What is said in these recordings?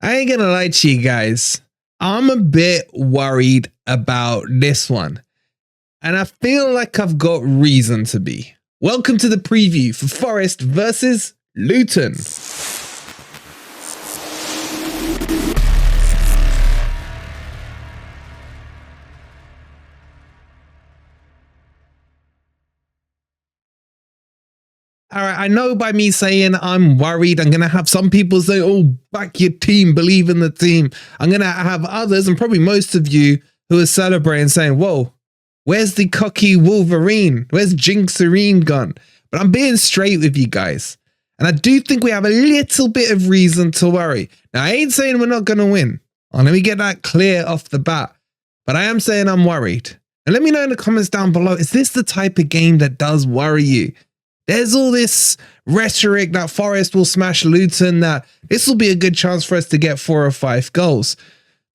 I ain't gonna lie to you guys. I'm a bit worried about this one. And I feel like I've got reason to be. Welcome to the preview for Forest versus Luton. All right, I know by me saying I'm worried, I'm going to have some people say, oh, back your team, believe in the team. I'm going to have others, and probably most of you, who are celebrating saying, whoa, where's the cocky Wolverine? Where's Jinxerine gone? But I'm being straight with you guys. And I do think we have a little bit of reason to worry. Now, I ain't saying we're not going to win. Let me get that clear off the bat. But I am saying I'm worried. And let me know in the comments down below, is this the type of game that does worry you? There's all this rhetoric that Forest will smash Luton, that this will be a good chance for us to get 4 or 5 goals.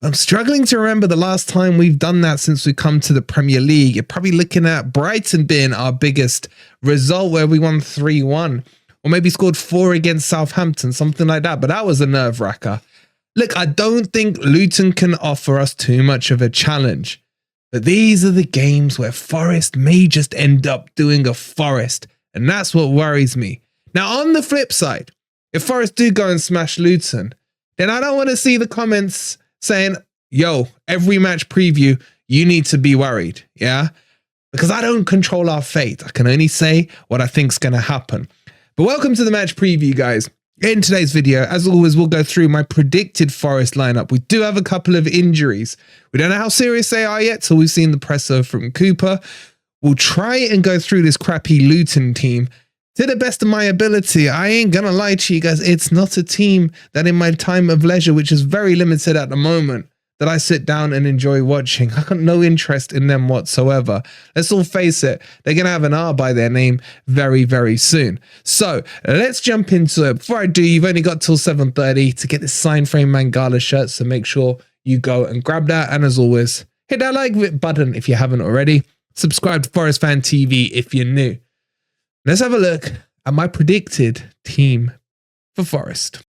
I'm struggling to remember the last time we've done that since we come to the Premier League. You're probably looking at Brighton being our biggest result, where we won 3-1, or maybe scored 4 against Southampton, something like that. But that was a nerve wracker. Look, I don't think Luton can offer us too much of a challenge, but these are the games where Forest may just end up doing a Forest. And that's what worries me. Now, on the flip side, if Forest do go and smash Luton, then I don't want to see the comments saying, yo, every match preview, you need to be worried. Yeah, because I don't control our fate. I can only say what I think's going to happen. But welcome to the match preview, guys. In today's video, as always, we'll go through my predicted Forest lineup. We do have a couple of injuries. We don't know how serious they are yet till we've seen the presser from Cooper. We'll try and go through this crappy Luton team to the best of my ability. I ain't gonna lie to you guys. It's not a team that in my time of leisure, which is very limited at the moment, that I sit down and enjoy watching. I got no interest in them whatsoever. Let's all face it. They're gonna have an R by their name very, very soon. So let's jump into it. Before I do, you've only got till 7:30 to get this signed frame Mangala shirt. So make sure you go and grab that. And as always, hit that like button if you haven't already. Subscribe to Forest Fan TV if you're new. Let's have a look at my predicted team for Forest.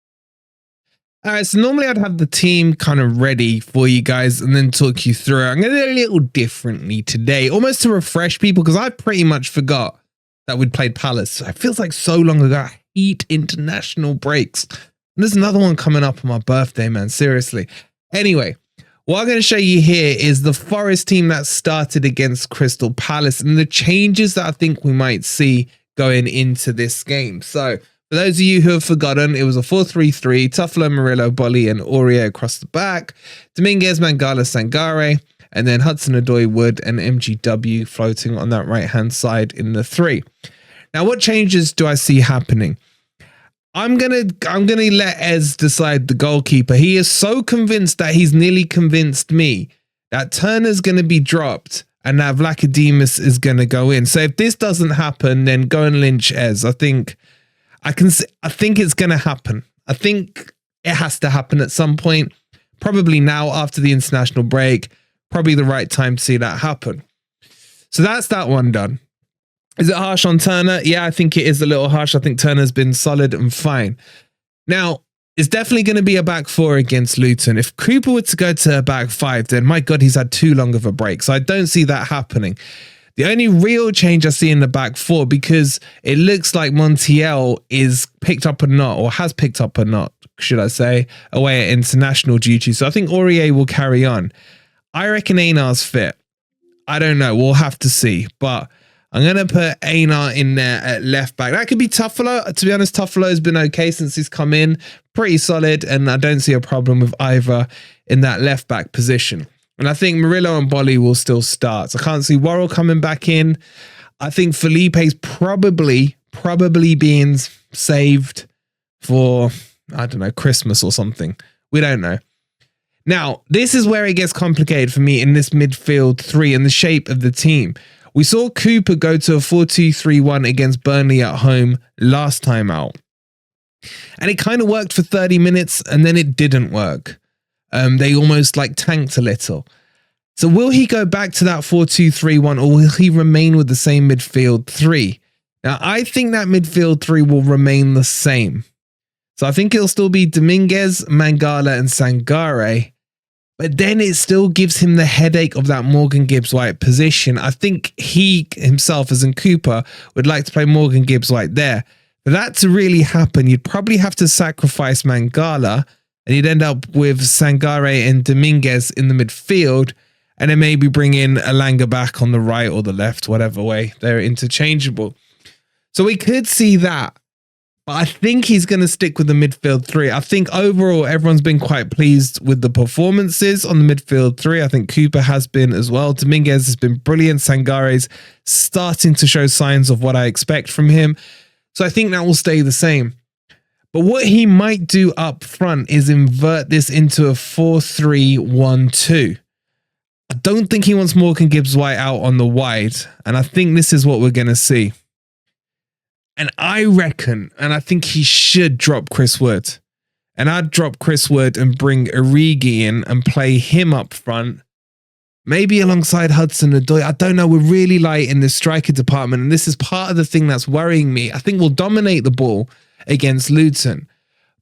All right, so normally I'd have the team kind of ready for you guys and then talk you through it. I'm going to do it a little differently today, almost to refresh people, because I pretty much forgot that we'd played Palace. It feels like so long ago. I hate international breaks. And there's another one coming up on my birthday, man. Seriously. Anyway. What I'm going to show you here is the Forest team that started against Crystal Palace and the changes that I think we might see going into this game. So for those of you who have forgotten, it was a 4-3-3, Tuffalo, Murillo, Bolly and Aurier across the back, Dominguez, Mangala, Sangare, and then Hudson-Odoi, Wood and MGW floating on that right-hand side in the 3. Now, what changes do I see happening? I'm gonna let Ez decide the goalkeeper. He is so convinced that he's nearly convinced me that Turner's gonna be dropped and that Vlachodimos is gonna go in. So if this doesn't happen, then go and lynch Ez. I think it's gonna happen. I think it has to happen at some point. Probably now after the international break. Probably the right time to see that happen. So that's that one done. Is it harsh on Turner? Yeah, I think it is a little harsh. I think Turner's been solid and fine. Now, it's definitely going to be a back 4 against Luton. If Cooper were to go to a back 5, then my God, he's had too long of a break. So I don't see that happening. The only real change I see in the back 4, because it looks like Montiel is picked up a knot, or has picked up a knot, should I say, away at international duty. So I think Aurier will carry on. I reckon Einar's fit. I don't know. We'll have to see. But I'm going to put Einar in there at left back. That could be Tuffalo. To be honest, Tuffalo's been okay since he's come in. Pretty solid, and I don't see a problem with either in that left back position. And I think Murillo and Bolly will still start. So I can't see Worrell coming back in. I think Felipe's probably being saved for, I don't know, Christmas or something. We don't know. Now, this is where it gets complicated for me in this midfield 3 and the shape of the team. We saw Cooper go to a 4-2-3-1 against Burnley at home last time out. And it kind of worked for 30 minutes and then it didn't work. They almost like tanked a little. So will he go back to that 4-2-3-1 or will he remain with the same midfield 3? Now, I think that midfield 3 will remain the same. So I think it'll still be Dominguez, Mangala, and Sangare. But then it still gives him the headache of that Morgan Gibbs-White position. I think he himself, as in Cooper, would like to play Morgan Gibbs-White there. For that to really happen, you'd probably have to sacrifice Mangala, and you'd end up with Sangare and Dominguez in the midfield, and then maybe bring in Elanga back on the right or the left, whatever way. They're interchangeable. So we could see that. But I think he's going to stick with the midfield three. I think overall, everyone's been quite pleased with the performances on the midfield three. I think Cooper has been as well. Dominguez has been brilliant. Sangare's starting to show signs of what I expect from him. So I think that will stay the same. But what he might do up front is invert this into a 4-3-1-2. I don't think he wants Morgan Gibbs-White out on the wide. And I think this is what we're going to see. And I reckon, and I think he should drop Chris Wood. And I'd drop Chris Wood and bring Origi in and play him up front. Maybe alongside Hudson-Odoi. I don't know. We're really light in the striker department. And this is part of the thing that's worrying me. I think we'll dominate the ball against Luton.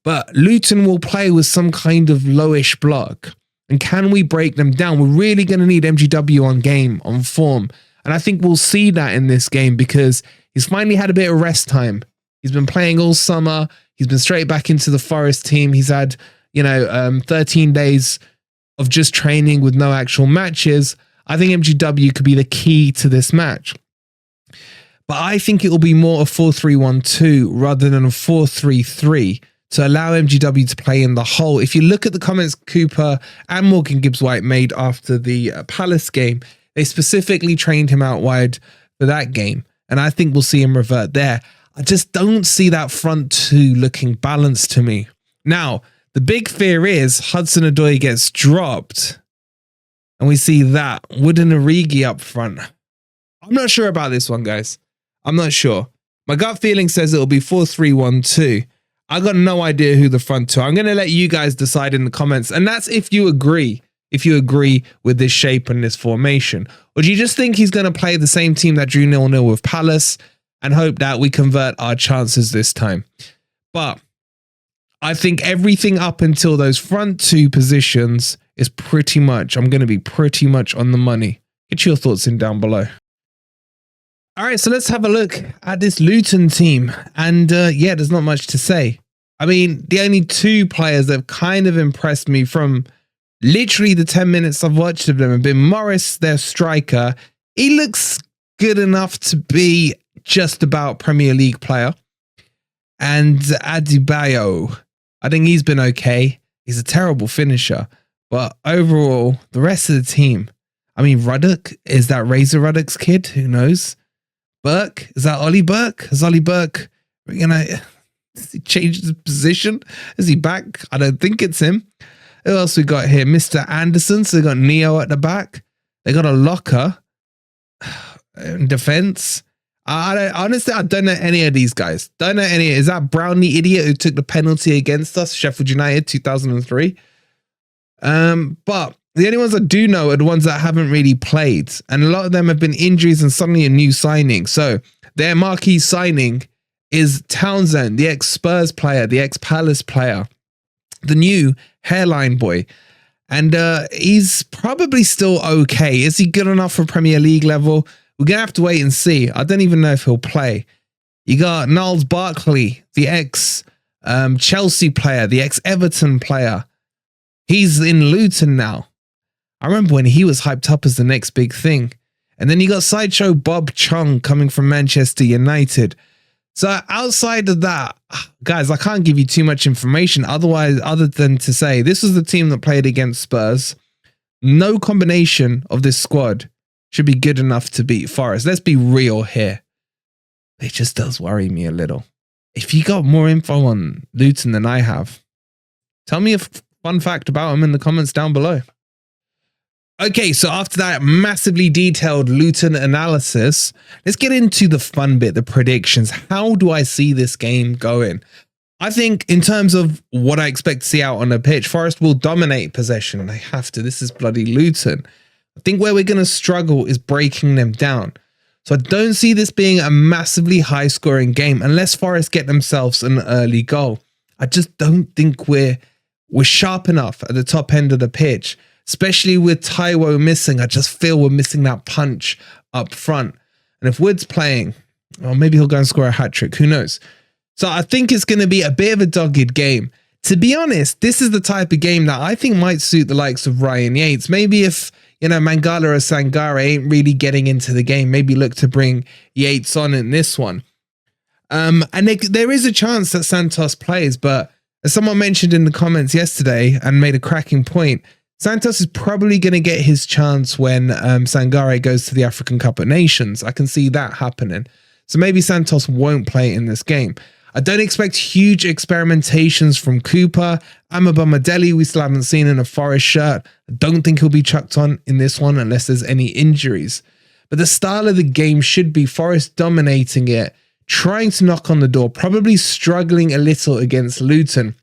But Luton will play with some kind of lowish block. And can we break them down? We're really going to need MGW on game, on form. And I think we'll see that in this game because he's finally had a bit of rest time. He's been playing all summer. He's been straight back into the Forest team. He's had, 13 days of just training with no actual matches. I think MGW could be the key to this match. But I think it will be more a 4-3-1-2 rather than a 4-3-3 to allow MGW to play in the hole. If you look at the comments Cooper and Morgan Gibbs-White made after the Palace game, they specifically trained him out wide for that game. And I think we'll see him revert there. I just don't see that front two looking balanced to me. Now, the big fear is Hudson-Odoi gets dropped. And we see that. Wood and Origi up front. I'm not sure about this one, guys. I'm not sure. My gut feeling says it'll be 4-3-1-2. I got no idea who the front two are. I'm going to let you guys decide in the comments. And that's if you agree. If you agree with this shape and this formation. Or do you just think he's going to play the same team that drew 0-0 with Palace and hope that we convert our chances this time? But I think everything up until those front two positions is pretty much, I'm going to be pretty much on the money. Get your thoughts in down below. All right, so let's have a look at this Luton team. And yeah, there's not much to say. I mean, the only two players that have kind of impressed me from literally the 10 minutes I've watched of them have been Morris, their striker. He looks good enough to be just about Premier League player. And Adebayo, I think he's been okay. He's a terrible finisher. But overall, the rest of the team, I mean, Ruddock, is that Razor Ruddock's kid? Who knows? Burke, is that Ollie Burke? Is Ollie Burke, has he changed his position? Is he back? I don't think it's him. Who else we got here? Mr. Anderson. So they got Neo at the back. They got a locker in defense. Honestly, I don't know any of these guys. Don't know any. Is that Brownlee idiot who took the penalty against us? Sheffield United 2003. But the only ones I do know are the ones that haven't really played. And a lot of them have been injuries and suddenly a new signing. So their marquee signing is Townsend, the ex-Spurs player, the ex-Palace player, the new hairline boy. And he's probably still okay. Is he good enough for Premier League level? We're going to have to wait and see. I don't even know if he'll play. You got Niles Barkley, the ex-Chelsea player, the ex-Everton player. He's in Luton now. I remember when he was hyped up as the next big thing. And then you got Sideshow Bob Chung coming from Manchester United. So outside of that, guys, I can't give you too much information other than to say this was the team that played against Spurs. No combination of this squad should be good enough to beat Forest. Let's be real here. It just does worry me a little. If you got more info on Luton than I have, tell me a fun fact about him in the comments down below. Okay, so after that massively detailed Luton analysis, let's get into the fun bit, the predictions. How do I see this game going? I think in terms of what I expect to see out on the pitch, Forest will dominate possession. They have to. This is bloody Luton. I think where we're going to struggle is breaking them down. So I don't see this being a massively high-scoring game unless Forest get themselves an early goal. I just don't think we're sharp enough at the top end of the pitch, especially with Taiwo missing. I just feel we're missing that punch up front. And if Wood's playing, well, maybe he'll go and score a hat-trick. Who knows? So I think it's going to be a bit of a dogged game. To be honest, this is the type of game that I think might suit the likes of Ryan Yates. Maybe if, Mangala or Sangare ain't really getting into the game, maybe look to bring Yates on in this one. And there is a chance that Santos plays, but as someone mentioned in the comments yesterday and made a cracking point, Santos is probably going to get his chance when Sangare goes to the African Cup of Nations. I can see that happening. So maybe Santos won't play in this game. I don't expect huge experimentations from Cooper. Amabamidele, we still haven't seen in a Forest shirt. I don't think he'll be chucked on in this one unless there's any injuries. But the style of the game should be Forest dominating it, trying to knock on the door, probably struggling a little against Luton.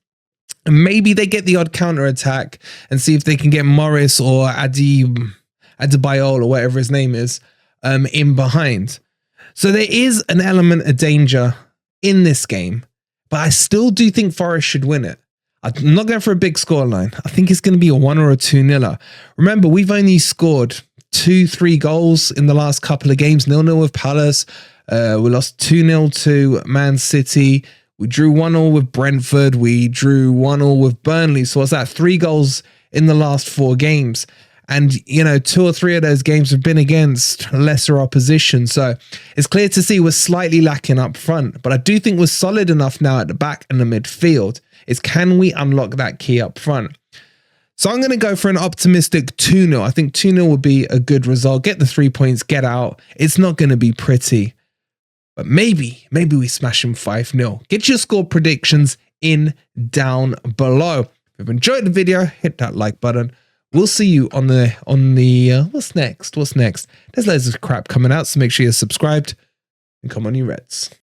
And maybe they get the odd counter-attack and see if they can get Morris or Adebayor or whatever his name is in behind. So there is an element of danger in this game, but I still do think Forest should win it. I'm not going for a big scoreline. I think it's going to be a 1 or a 2-0. Remember, we've only scored 2-3 goals in the last couple of games. 0-0 with Palace. We lost 2-0 to Man City. We drew 1-1 with Brentford. We drew 1-1 with Burnley. So what's that? 3 goals in the last 4 games. And, 2 or 3 of those games have been against lesser opposition. So it's clear to see we're slightly lacking up front. But I do think we're solid enough now at the back and the midfield. Is can we unlock that key up front? So I'm going to go for an optimistic 2-0. I think 2-0 would be a good result. Get the 3 points, get out. It's not going to be pretty. But maybe we smash them 5-0. Get your score predictions in down below. If you've enjoyed the video, hit that like button. We'll see you on the what's next? There's loads of crap coming out, so make sure you're subscribed and come on, you Reds.